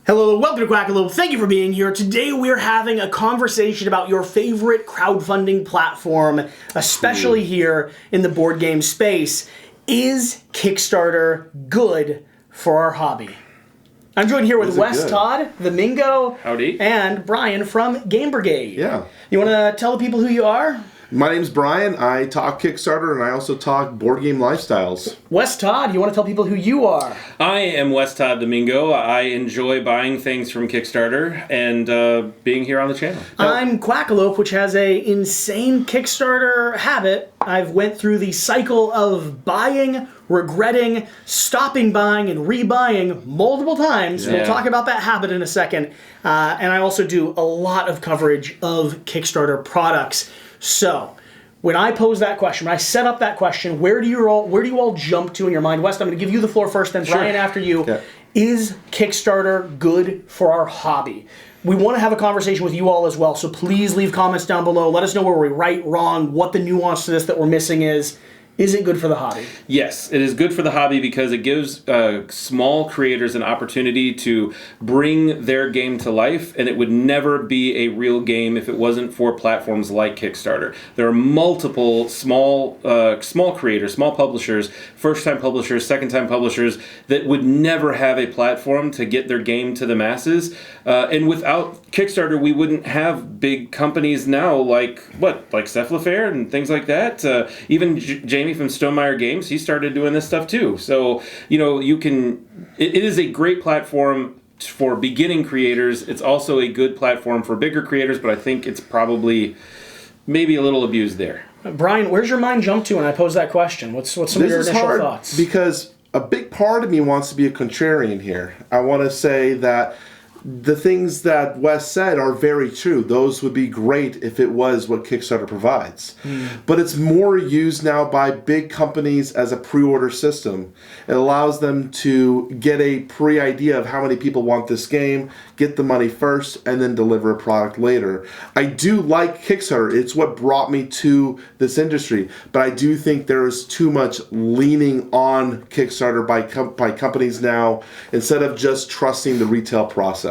Hello, welcome to Quackalope. Thank you for being here. Today we're having a conversation about your favorite crowdfunding platform, especially here in the board game space. Is Kickstarter good for our hobby? I'm joined here with Wes Todd, the Mingo, Howdy, and Brian from Game Brigade. Yeah. You want to tell the people who you are? My name's Brian. I talk Kickstarter and I also talk board game lifestyles. Wes Todd, you want to tell people who you are? I am Wes Todd Domingo. I enjoy buying things from Kickstarter and being here on the channel. I'm Quackalope, which has a insane Kickstarter habit. I've went through the cycle of buying, regretting, stopping buying, and rebuying multiple times. Yeah. We'll talk about that habit in a second. And I also do a lot of coverage of Kickstarter products. So, when I pose that question, when I set up that question, where do you all jump to in your mind? Wes, I'm going to give you the floor first, then Brian after you. Yeah. Is Kickstarter good for our hobby? We want to have a conversation with you all as well, so please leave comments down below. Let us know where we're right, wrong, what the nuance to this that we're missing is. Is it good for the hobby? Yes, it is good for the hobby because it gives small creators an opportunity to bring their game to life, and it would never be a real game if it wasn't for platforms like Kickstarter. There are multiple small creators, small publishers, first-time publishers, second-time publishers that would never have a platform to get their game to the masses. And without Kickstarter, we wouldn't have big companies now like Cephalofair and things like that. Even Jamie from Stonemaier Games, he started doing this stuff too. So, it is a great platform for beginning creators. It's also a good platform for bigger creators, but I think it's probably maybe a little abused there. Brian, where's your mind jump to when I pose that question? What's some of your initial thoughts? Because a big part of me wants to be a contrarian here. I want to say that the things that Wes said are very true. Those would be great if it was what Kickstarter provides. But it's more used now by big companies as a pre-order system. It allows them to get a pre-idea of how many people want this game, get the money first, and then deliver a product later. I do like Kickstarter. It's what brought me to this industry. But I do think there is too much leaning on Kickstarter by companies now instead of just trusting the retail process.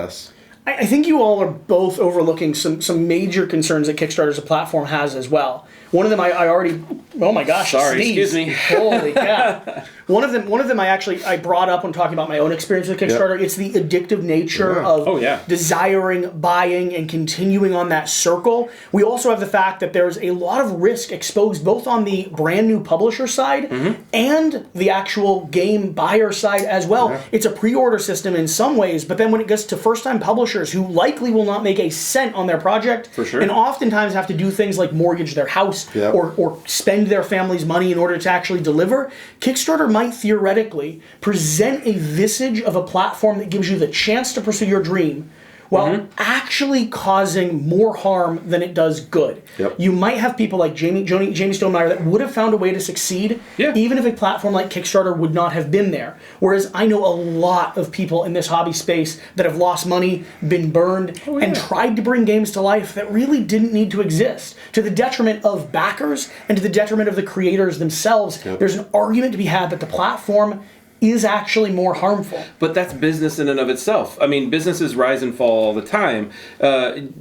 I think you all are both overlooking some major concerns that Kickstarter as a platform has as well. One of them I already, oh my gosh, sorry, sneezed. excuse me. Holy cow. One of them I brought up when talking about my own experience with Kickstarter. Yep. It's the addictive nature of desiring, buying, and continuing on that circle. We also have the fact that there's a lot of risk exposed both on the brand new publisher side and the actual game buyer side as well. Yeah. It's a pre-order system in some ways, but then when it gets to first-time publishers who likely will not make a cent on their project, for sure, and oftentimes have to do things like mortgage their house or spend their family's money in order to actually deliver, Kickstarter might theoretically present a visage of a platform that gives you the chance to pursue your dream while actually causing more harm than it does good. Yep. You might have people like Jamie Stonemaier that would have found a way to succeed even if a platform like Kickstarter would not have been there. Whereas I know a lot of people in this hobby space that have lost money, been burned, and tried to bring games to life that really didn't need to exist, to the detriment of backers and to the detriment of the creators themselves. Yep. There's an argument to be had that the platform is actually more harmful. But that's business in and of itself. I mean, businesses rise and fall all the time.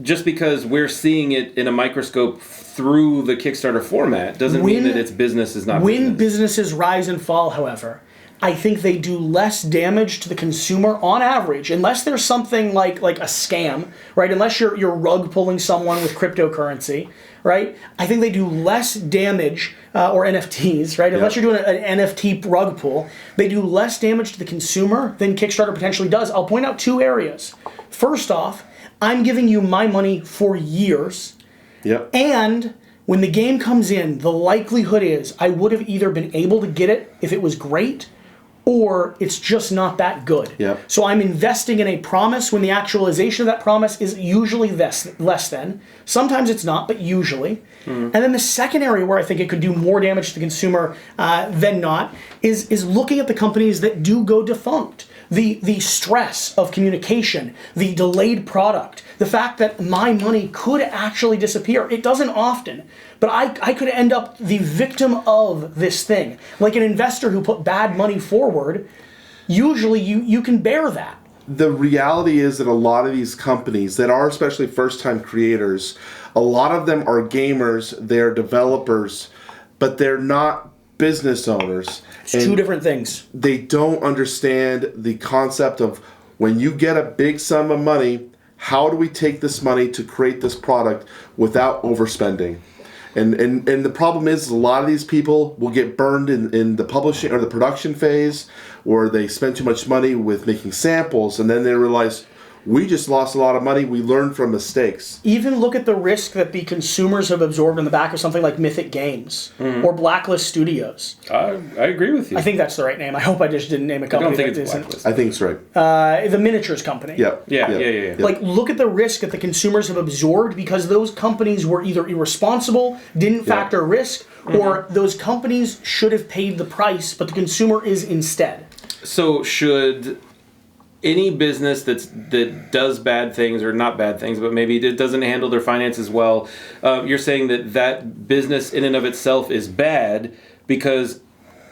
Just because we're seeing it in a microscope through the Kickstarter format doesn't mean that its business is not business. When businesses rise and fall, however, I think they do less damage to the consumer on average, unless there's something like a scam, right? Unless you're rug pulling someone with cryptocurrency, right? I think they do less damage, or NFTs, right? Unless you're doing an NFT rug pull, they do less damage to the consumer than Kickstarter potentially does. I'll point out two areas. First off, I'm giving you my money for years, and when the game comes in, the likelihood is I would have either been able to get it if it was great, or it's just not that good. Yep. So I'm investing in a promise when the actualization of that promise is usually less than. Sometimes it's not, but usually. And then the second area where I think it could do more damage to the consumer than not is looking at the companies that do go defunct. The stress of communication, the delayed product, the fact that my money could actually disappear. It doesn't often, but I could end up the victim of this thing. Like an investor who put bad money forward, usually you can bear that. the reality is that a lot of these companies that are especially first-time creators, a lot of them are gamers, they're developers, but they're not business owners. It's two different things. They don't understand the concept of when you get a big sum of money, how do we take this money to create this product without overspending? And the problem is a lot of these people will get burned in the publishing or the production phase, or they spend too much money with making samples, and then they realize, we just lost a lot of money. We learned from mistakes. Even look at the risk that the consumers have absorbed in the back of something like Mythic Games or Blacklist Studios. I agree with you. I think that's the right name. I hope I just didn't name a company. I don't think that it's isn't. Blacklist. I think it's right. The miniatures company. Yeah. Like, look at the risk that the consumers have absorbed because those companies were either irresponsible, didn't factor risk, or those companies should have paid the price, but the consumer is instead. So should any business that does bad things, or not bad things, but maybe it doesn't handle their finances well, you're saying that business in and of itself is bad because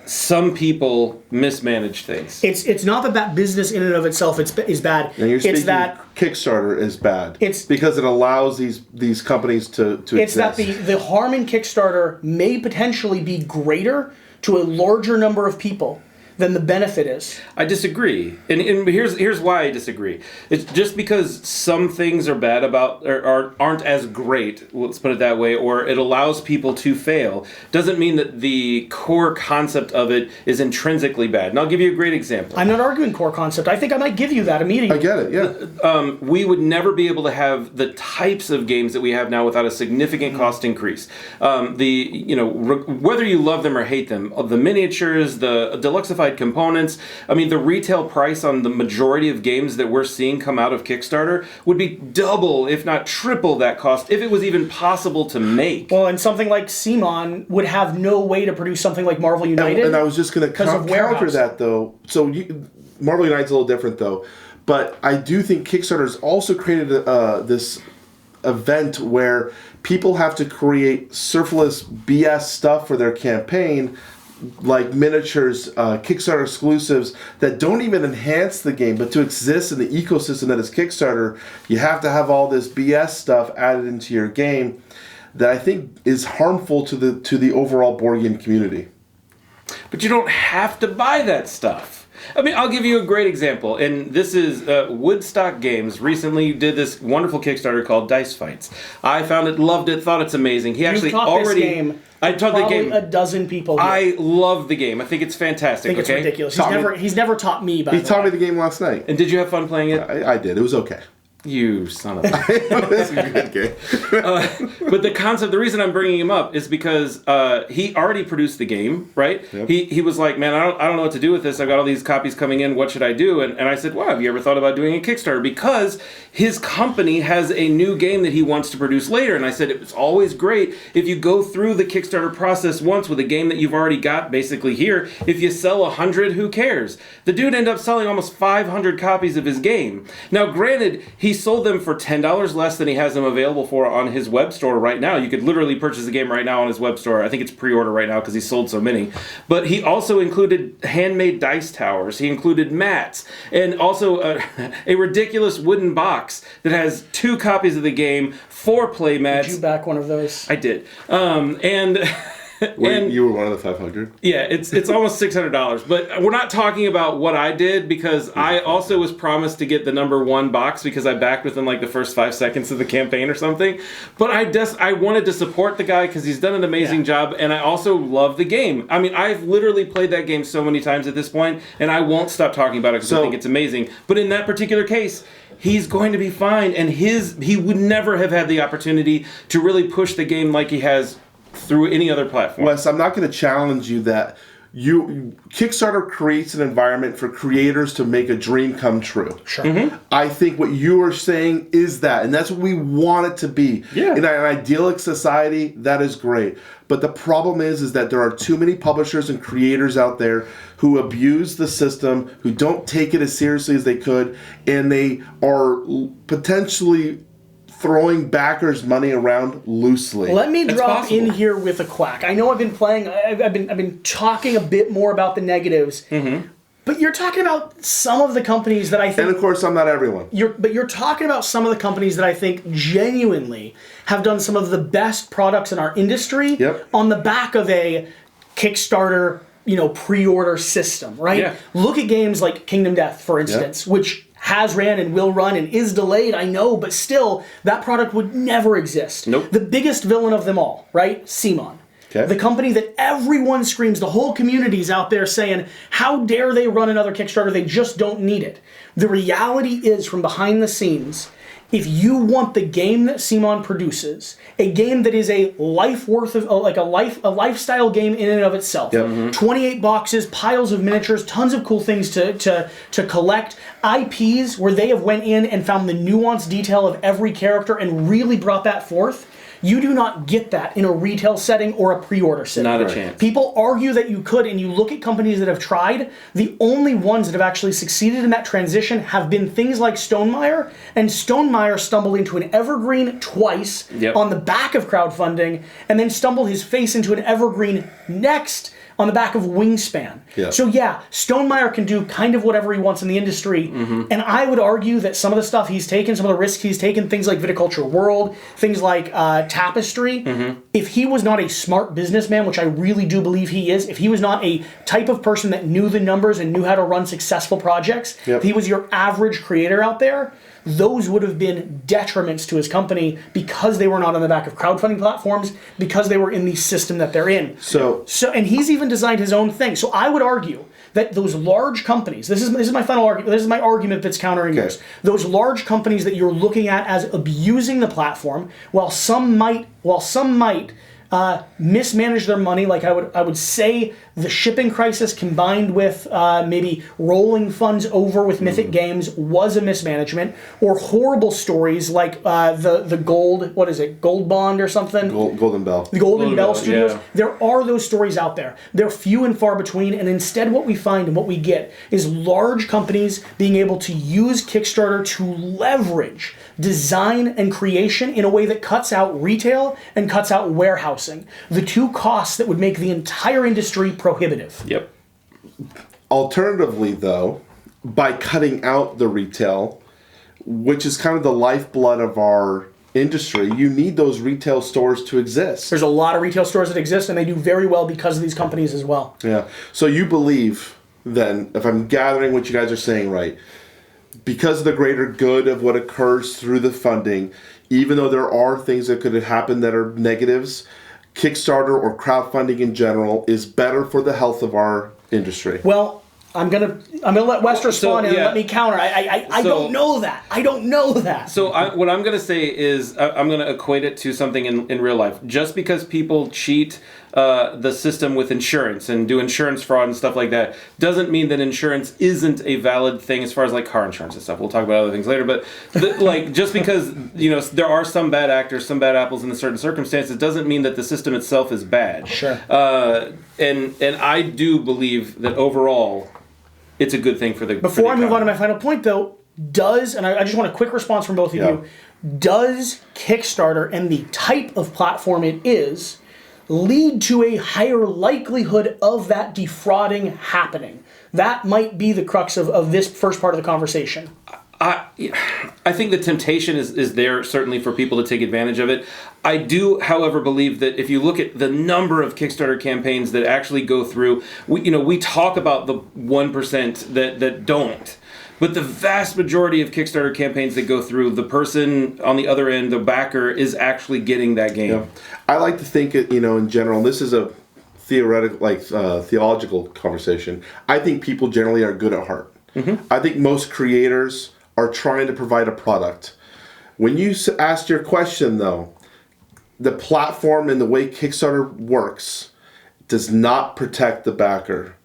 some people mismanage things. It's not that business in and of itself is bad. And you're speaking it's that Kickstarter is bad. It's because it allows these companies to it's exist. that the harm in Kickstarter may potentially be greater to a larger number of people than the benefit is. I disagree, and here's why I disagree. It's just because some things are bad about or aren't as great. Let's put it that way, or it allows people to fail. Doesn't mean that the core concept of it is intrinsically bad. And I'll give you a great example. I'm not arguing core concept. I think I might give you that immediately. I get it. Yeah. We would never be able to have the types of games that we have now without a significant cost increase. Whether you love them or hate them, the miniatures, the deluxeified components. I mean, the retail price on the majority of games that we're seeing come out of Kickstarter would be double, if not triple that cost, if it was even possible to make. Well, and something like Simon would have no way to produce something like Marvel United. And I was just going to counter that, though. So Marvel United's a little different, though. But I do think Kickstarter's also created this event where people have to create surplus BS stuff for their campaign, like miniatures, Kickstarter exclusives that don't even enhance the game, but to exist in the ecosystem that is Kickstarter, you have to have all this BS stuff added into your game that I think is harmful to the overall board game community. But you don't have to buy that stuff. I mean, I'll give you a great example, and this is Woodstock Games recently did this wonderful Kickstarter called Dice Fights. I found it, loved it, thought it's amazing. He actually already. This game. I taught the game. Probably a dozen people. Here. I love the game. I think it's fantastic. I think it's ridiculous. He's never taught me. He taught me the game last night. And did you have fun playing it? I did. It was okay. You son of a... This is a good game. But the reason I'm bringing him up is because he already produced the game, right? Yep. He was like, man, I don't know what to do with this. I've got all these copies coming in. What should I do? And I said, well, have you ever thought about doing a Kickstarter? Because his company has a new game that he wants to produce later. And I said, it's always great if you go through the Kickstarter process once with a game that you've already got basically here. If you sell 100, who cares? The dude ended up selling almost 500 copies of his game. Now, granted, he sold them for $10 less than he has them available for on his web store right now. You could literally purchase the game right now on his web store. I think it's pre-order right now because he sold so many. But he also included handmade dice towers. He included mats and also a ridiculous wooden box that has 2 copies of the game, 4 play mats. Did you back one of those? I did. And you were one of the 500? Yeah, it's almost $600. But we're not talking about what I did because I also was promised to get the number 1 box because I backed within like the first 5 seconds of the campaign or something. But I wanted to support the guy because he's done an amazing job, and I also love the game. I mean, I've literally played that game so many times at this point, and I won't stop talking about it because I think it's amazing. But in that particular case, he's going to be fine, and he would never have had the opportunity to really push the game like he has through any other platform. Wes, I'm not going to challenge you that Kickstarter creates an environment for creators to make a dream come true. Sure. Mm-hmm. I think what you are saying is that, and that's what we want it to be. Yeah. In an idyllic society, that is great. But the problem is that there are too many publishers and creators out there who abuse the system, who don't take it as seriously as they could, and they are potentially throwing backers' money around loosely. Let me drop in here with a quack. I know I've been talking a bit more about the negatives. Mm-hmm. But you're talking about some of the companies that I think... And of course, I'm not everyone. You're talking about some of the companies that I think genuinely have done some of the best products in our industry on the back of a Kickstarter, pre-order system, right? Yeah. Look at games like Kingdom Death, for instance, which has ran and will run and is delayed, I know, but still, that product would never exist. Nope. The biggest villain of them all, right? Simon. Okay. The company that everyone screams, the whole community's out there saying, how dare they run another Kickstarter? They just don't need it. The reality is, from behind the scenes, if you want the game that Simon produces, a game that is a life worth of, like a lifestyle game in and of itself, 28 boxes, piles of miniatures, tons of cool things to collect, IPs where they have went in and found the nuanced detail of every character and really brought that forth. You do not get that in a retail setting or a pre-order setting. Not a chance. People argue that you could, and you look at companies that have tried, the only ones that have actually succeeded in that transition have been things like Stonemaier, and Stonemaier stumbled into an evergreen twice on the back of crowdfunding, and then stumbled his face into an evergreen next on the back of Wingspan. Yeah. So yeah, Stonemaier can do kind of whatever he wants in the industry, and I would argue that some of the stuff he's taken, some of the risks he's taken, things like Viticulture World, things like Tapestry, if he was not a smart businessman, which I really do believe he is, if he was not a type of person that knew the numbers and knew how to run successful projects, if he was your average creator out there, those would have been detriments to his company because they were not on the back of crowdfunding platforms, because they were in the system that they're in. So and he's even designed his own thing. So I would argue that those large companies, this is my final argument, this is my argument that's countering yours. Those large companies that you're looking at as abusing the platform, while some might mismanage their money, like I would say the shipping crisis combined with maybe rolling funds over with Mythic Games was a mismanagement, or horrible stories like the Gold Bond or something? Golden Bell. The Golden Bell Studios. Yeah. There are those stories out there. They're few and far between, and instead what we find and what we get is large companies being able to use Kickstarter to leverage design and creation in a way that cuts out retail and cuts out warehousing. The two costs that would make the entire industry prohibitive. Yep. Alternatively, though, by cutting out the retail, which is kind of the lifeblood of our industry, you need those retail stores to exist. There's a lot of retail stores that exist, and they do very well because of these companies as well. Yeah. So you believe, then, if I'm gathering what you guys are saying right, because of the greater good of what occurs through the funding, even though there are things that could happen that are negatives, Kickstarter or crowdfunding in general is better for the health of our industry. Well, I'm gonna let West respond and let me counter. I don't know that. I don't know that. So what I'm going to say is I'm going to equate it to something in real life. Just because people cheat the system with insurance and do insurance fraud and stuff like that doesn't mean that insurance isn't a valid thing as far as like car insurance and stuff. We'll talk about other things later. But like just because there are some bad actors, some bad apples in certain circumstances, doesn't mean that the system itself is bad. Sure. And I do believe that overall, it's a good thing for the. Before I move on to my final point, though, and I just want a quick response from both of you, does Kickstarter and the type of platform it is lead to a higher likelihood of that defrauding happening? That might be the crux of this first part of the conversation. I think the temptation is there certainly for people to take advantage of it. I do, however, believe that if you look at the number of Kickstarter campaigns that actually go through, we talk about the 1% that don't. But the vast majority of Kickstarter campaigns that go through, the person on the other end, the backer, is actually getting that game. Yeah. I like to think, in general, and this is a theological conversation. I think people generally are good at heart. Mm-hmm. I think most creators are trying to provide a product. When you asked your question, though, the platform and the way Kickstarter works does not protect the backer,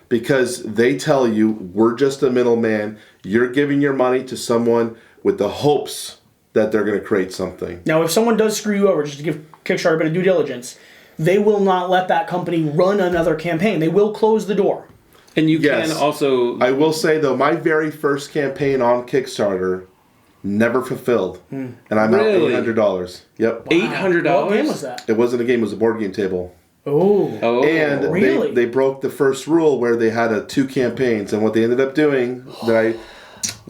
because they tell you, we're just a middleman. You're giving your money to someone with the hopes that they're going to create something. Now, if someone does screw you over, just to give Kickstarter a bit of due diligence, they will not let that company run another campaign. They will close the door. And you can also... I will say, though, my very first campaign on Kickstarter never fulfilled. And I'm out $800. Yep. $800? What game was that? It wasn't a game, it was a board game table. Oh. And Really? they broke the first rule where they had 2 campaigns, and what they ended up doing,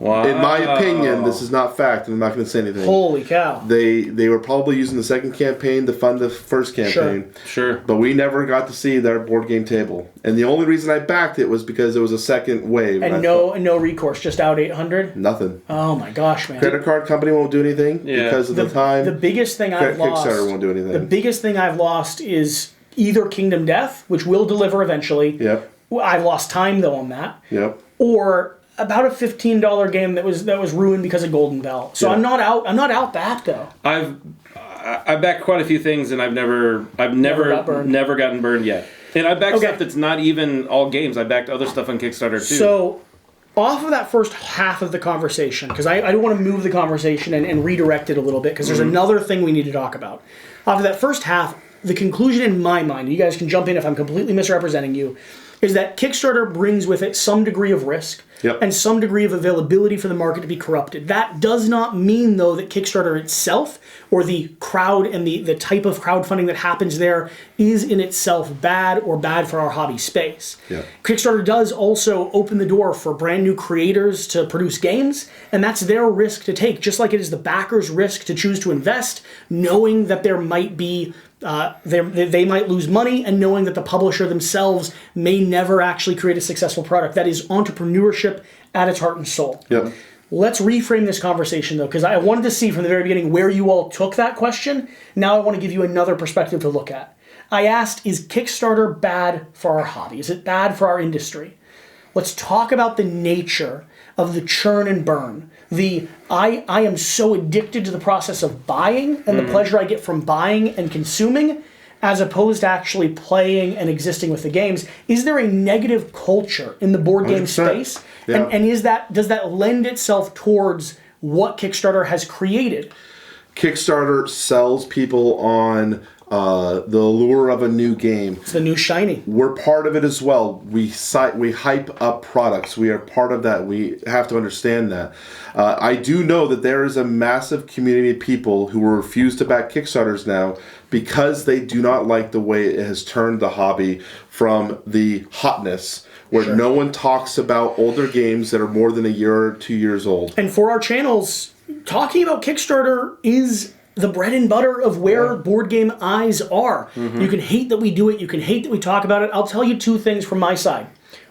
in my opinion, this is not fact, and I'm not going to say anything. Holy cow. They were probably using the second campaign to fund the first campaign. Sure. But we never got to see their board game table. And the only reason I backed it was because it was a second wave. And no recourse, just out 800? Nothing. Oh my gosh, man. Credit card company won't do anything because of the time. The biggest thing I've lost. Kickstarter won't do anything. The biggest thing I've lost is either Kingdom Death, which will deliver eventually. Yep. I've lost time though on that. Yep. Or about a $15 game that was ruined because of Golden Bell. So Yeah. I'm not out that though. I've backed quite a few things, and I've never gotten burned yet. And I backed stuff that's not even all games. I backed other stuff on Kickstarter too. So, off of that first half of the conversation, because I don't want to move the conversation and redirect it a little bit, because there's another thing we need to talk about. Off of that first half, the conclusion in my mind, you guys can jump in if I'm completely misrepresenting you, is that Kickstarter brings with it some degree of risk and some degree of availability for the market to be corrupted. That does not mean, though, that Kickstarter itself or the crowd and the type of crowdfunding that happens there is in itself bad or bad for our hobby space. Yep. Kickstarter does also open the door for brand new creators to produce games, and that's their risk to take, just like it is the backer's risk to choose to invest, knowing that there might be they might lose money, and knowing that the publisher themselves may never actually create a successful product. That is entrepreneurship at its heart and soul. Yep. Let's reframe this conversation, though, because I wanted to see from the very beginning where you all took that question. Now I want to give you another perspective to look at. I asked, is Kickstarter bad for our hobby? Is it bad for our industry? Let's talk about the nature of the churn and burn. I am so addicted to the process of buying and the pleasure I get from buying and consuming, as opposed to actually playing and existing with the games. Is there a negative culture in the board game 100%. space? Yeah. And does that lend itself towards what Kickstarter has created? Kickstarter sells people on the allure of a new game. It's the new shiny. We're part of it as well. We hype up products. We are part of that. We have to understand that. I do know that there is a massive community of people who will refuse to back Kickstarters now because they do not like the way it has turned the hobby from the hotness where no one talks about older games that are more than a year or 2 years old. And for our channels, talking about Kickstarter is the bread and butter of where board game eyes are. You can hate that we do it. You can hate that we talk about it. I'll tell you 2 things from my side.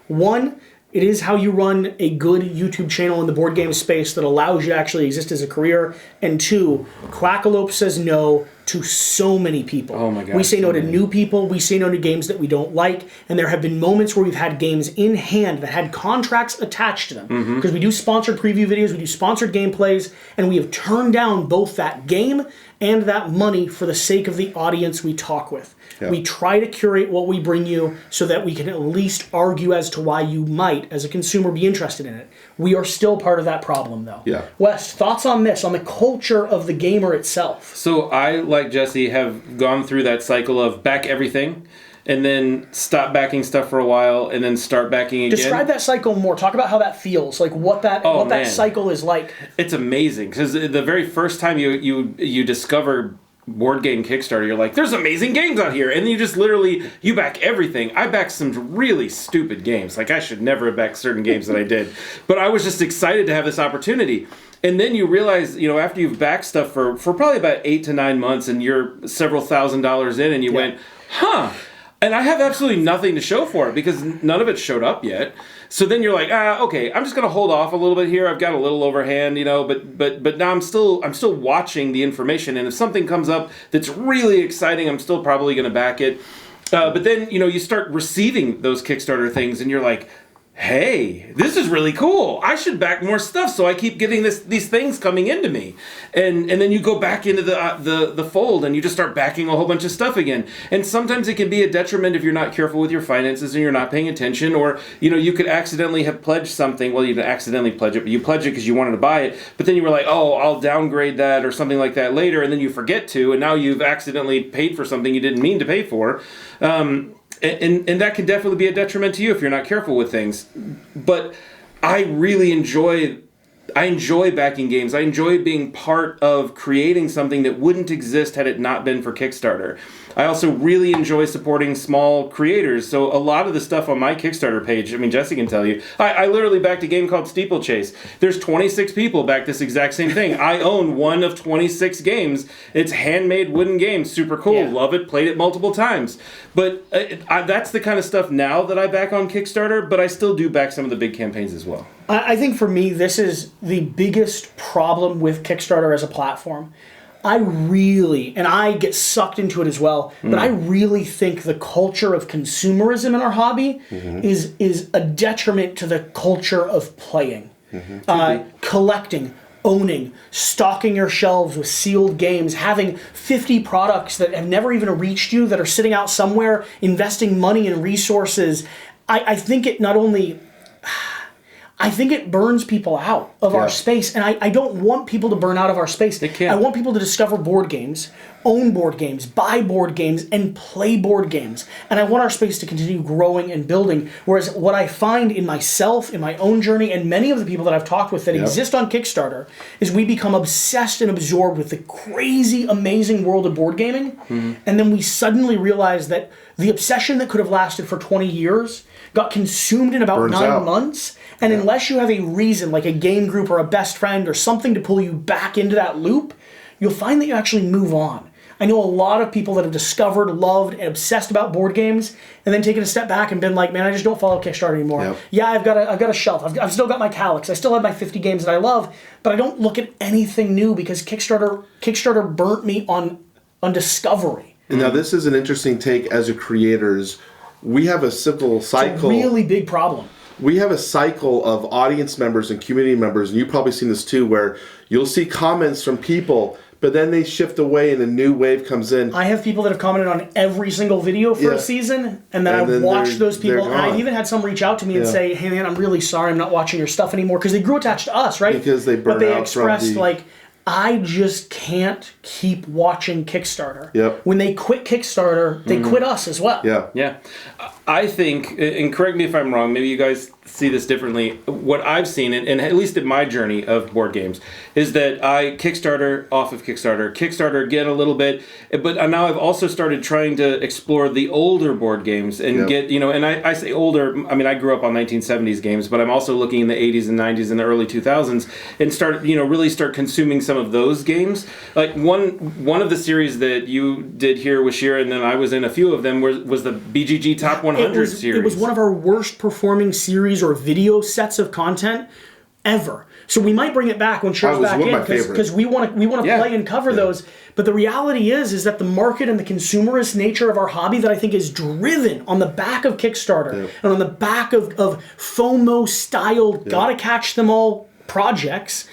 One, it is how you run a good YouTube channel in the board game space that allows you to actually exist as a career. And 2, Quackalope says no to so many people. Oh my God. We say no to new people. We say no to games that we don't like. And there have been moments where we've had games in hand that had contracts attached to them. Because we do sponsored preview videos, we do sponsored gameplays, and we have turned down both that game and that money for the sake of the audience we talk with. Yeah. We try to curate what we bring you so that we can at least argue as to why you might, as a consumer, be interested in it. We are still part of that problem, though. Yeah. Wes, thoughts on this, on the culture of the gamer itself? So I, like Jesse, have gone through that cycle of back everything, and then stop backing stuff for a while, and then start backing again. Describe that cycle more. Talk about how that feels, like what that that cycle is like. It's amazing, because the very first time you discover board game Kickstarter, you're like, there's amazing games out here, and you just literally, you back everything. I backed some really stupid games. Like, I should never have backed certain games that I did, but I was just excited to have this opportunity. And then you realize, after you've backed stuff for probably about 8 to 9 months, and you're several $1,000s in, and you went, huh, and I have absolutely nothing to show for it because none of it showed up yet. So then you're like, okay, I'm just gonna hold off a little bit here. I've got a little overhand, but now I'm still watching the information, and if something comes up that's really exciting, I'm still probably gonna back it. But then you start receiving those Kickstarter things, and you're like, hey, this is really cool. I should back more stuff, so I keep getting these things coming into me. And then you go back into the fold, and you just start backing a whole bunch of stuff again. And sometimes it can be a detriment if you're not careful with your finances and you're not paying attention, or you could accidentally have pledged something. Well, you didn't accidentally pledge it, but you pledged it because you wanted to buy it. But then you were like, oh, I'll downgrade that or something like that later, and then you forget to, and now you've accidentally paid for something you didn't mean to pay for. And that can definitely be a detriment to you if you're not careful with things. But I really enjoy I enjoy backing games. I enjoy being part of creating something that wouldn't exist had it not been for Kickstarter. I also really enjoy supporting small creators. So a lot of the stuff on my Kickstarter page, I mean, Jesse can tell you, I literally backed a game called Steeplechase. There's 26 people back this exact same thing. I own one of 26 games. It's handmade wooden games. Super cool. Yeah. Love it. Played it multiple times. But that's the kind of stuff now that I back on Kickstarter, but I still do back some of the big campaigns as well. I think for me, this is the biggest problem with Kickstarter as a platform. I really, and I get sucked into it as well, but I really think the culture of consumerism in our hobby is a detriment to the culture of playing. Collecting, owning, stocking your shelves with sealed games, having 50 products that have never even reached you that are sitting out somewhere, investing money and resources. I think it not only... I think it burns people out of our space, and I don't want people to burn out of our space. They can't. I want people to discover board games, own board games, buy board games, and play board games. And I want our space to continue growing and building. Whereas what I find in myself, in my own journey, and many of the people that I've talked with that exist on Kickstarter, is we become obsessed and absorbed with the crazy, amazing world of board gaming, and then we suddenly realize that the obsession that could have lasted for 20 years got consumed in about Burns 9 out. months. And unless you have a reason, like a game group or a best friend or something to pull you back into that loop, you'll find that you actually move on. I know a lot of people that have discovered, loved, and obsessed about board games, and then taken a step back and been like, man, I just don't follow Kickstarter anymore. Yep. Yeah, I've got a shelf. I've still got my Calyx. I still have my 50 games that I love, but I don't look at anything new because Kickstarter burnt me on discovery. And now this is an interesting take as a creators. We have a cycle. It's a really big problem. We have a cycle of audience members and community members, and you've probably seen this too, where you'll see comments from people, but then they shift away and a new wave comes in. I have people that have commented on every single video for a season, and then I've watched those people, and I've even had some reach out to me and say, hey man, I'm really sorry I'm not watching your stuff anymore, because they grew attached to us, right? Because they burn But they out expressed from like, I just can't keep watching Kickstarter. Yep. When they quit Kickstarter, they quit us as well. Yeah. I think, and correct me if I'm wrong, maybe you guys see this differently. What I've seen, and at least in my journey of board games, is that I Kickstarter off of Kickstarter again a little bit, but now I've also started trying to explore the older board games and get, and I say older, I mean, I grew up on 1970s games, but I'm also looking in the 80s and 90s and the early 2000s and really start consuming some of those games. Like one of the series that you did here with Shira, and then I was in a few of them, was the BGG Top 100 series. It was one of our worst performing series or video sets of content ever. So we might bring it back when Shira's back in, because we want to play and cover those. But the reality is that the market and the consumerist nature of our hobby that I think is driven on the back of Kickstarter and on the back of FOMO style gotta catch them all projects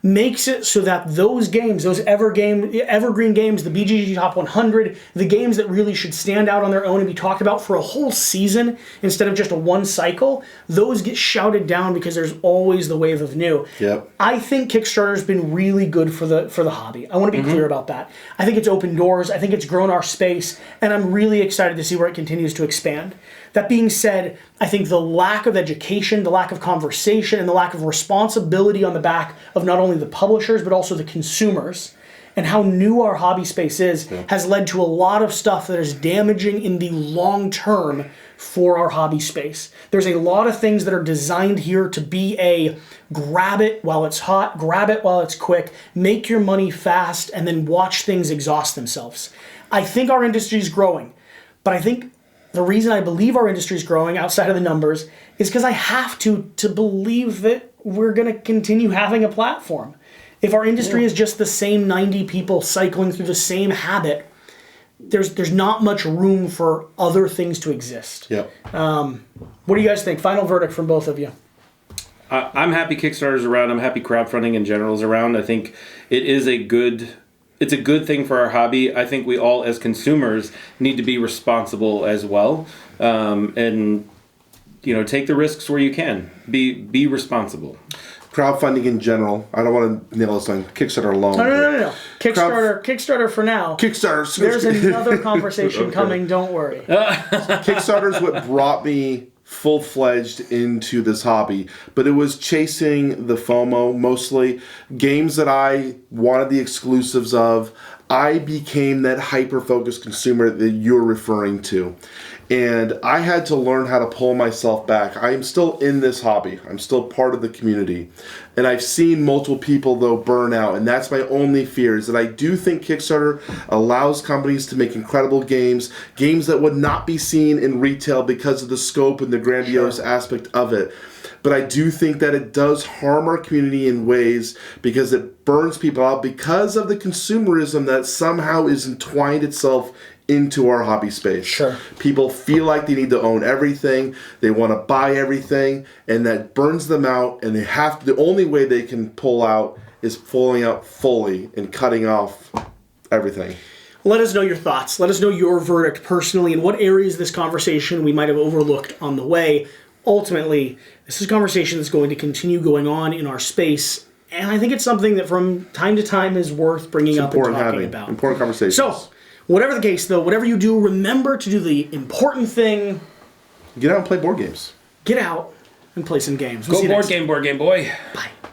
makes it so that those games, those evergreen games, the BGG Top 100, the games that really should stand out on their own and be talked about for a whole season instead of just a one cycle, those get shouted down because there's always the wave of new. Yep. I think Kickstarter's been really good for the hobby. I want to be clear about that. I think it's opened doors. I think it's grown our space, and I'm really excited to see where it continues to expand. That being said, I think the lack of education, the lack of conversation, and the lack of responsibility on the back of not only the publishers, but also the consumers, and how new our hobby space is, has led to a lot of stuff that is damaging in the long term for our hobby space. There's a lot of things that are designed here to be a grab it while it's hot, grab it while it's quick, make your money fast, and then watch things exhaust themselves. I think our industry is growing, but I think the reason I believe our industry is growing outside of the numbers is because I have to believe that we're going to continue having a platform. If our industry is just the same 90 people cycling through the same habit, there's not much room for other things to exist. Yep. What do you guys think? Final verdict from both of you. I'm happy Kickstarter's around. I'm happy crowdfunding in general is around. I think it's a good thing for our hobby. I think we all, as consumers, need to be responsible as well, and take the risks where you can. Be responsible. Crowdfunding in general. I don't want to nail this on Kickstarter alone. No. Kickstarter for now. Kickstarter. There's another conversation coming. Don't worry. Kickstarter is what brought me full-fledged into this hobby, but it was chasing the FOMO mostly. Games that I wanted the exclusives of, I became that hyper-focused consumer that you're referring to. And I had to learn how to pull myself back. I am still in this hobby. I'm still part of the community. And I've seen multiple people, though, burn out. And that's my only fear, is that I do think Kickstarter allows companies to make incredible games, games that would not be seen in retail because of the scope and the grandiose aspect of it. But I do think that it does harm our community in ways because it burns people out because of the consumerism that somehow is entwined itself into our hobby space. Sure. People feel like they need to own everything, they want to buy everything, and that burns them out, and the only way they can pull out is pulling out fully and cutting off everything. Let us know your thoughts. Let us know your verdict personally and what areas of this conversation we might have overlooked on the way. Ultimately, this is a conversation that's going to continue going on in our space, and I think it's something that from time to time is worth bringing up and talking about. Important conversations. So, whatever the case, though, whatever you do, remember to do the important thing. Get out and play board games. Get out and play some games. We'll Go see you next board game boy. time. Bye.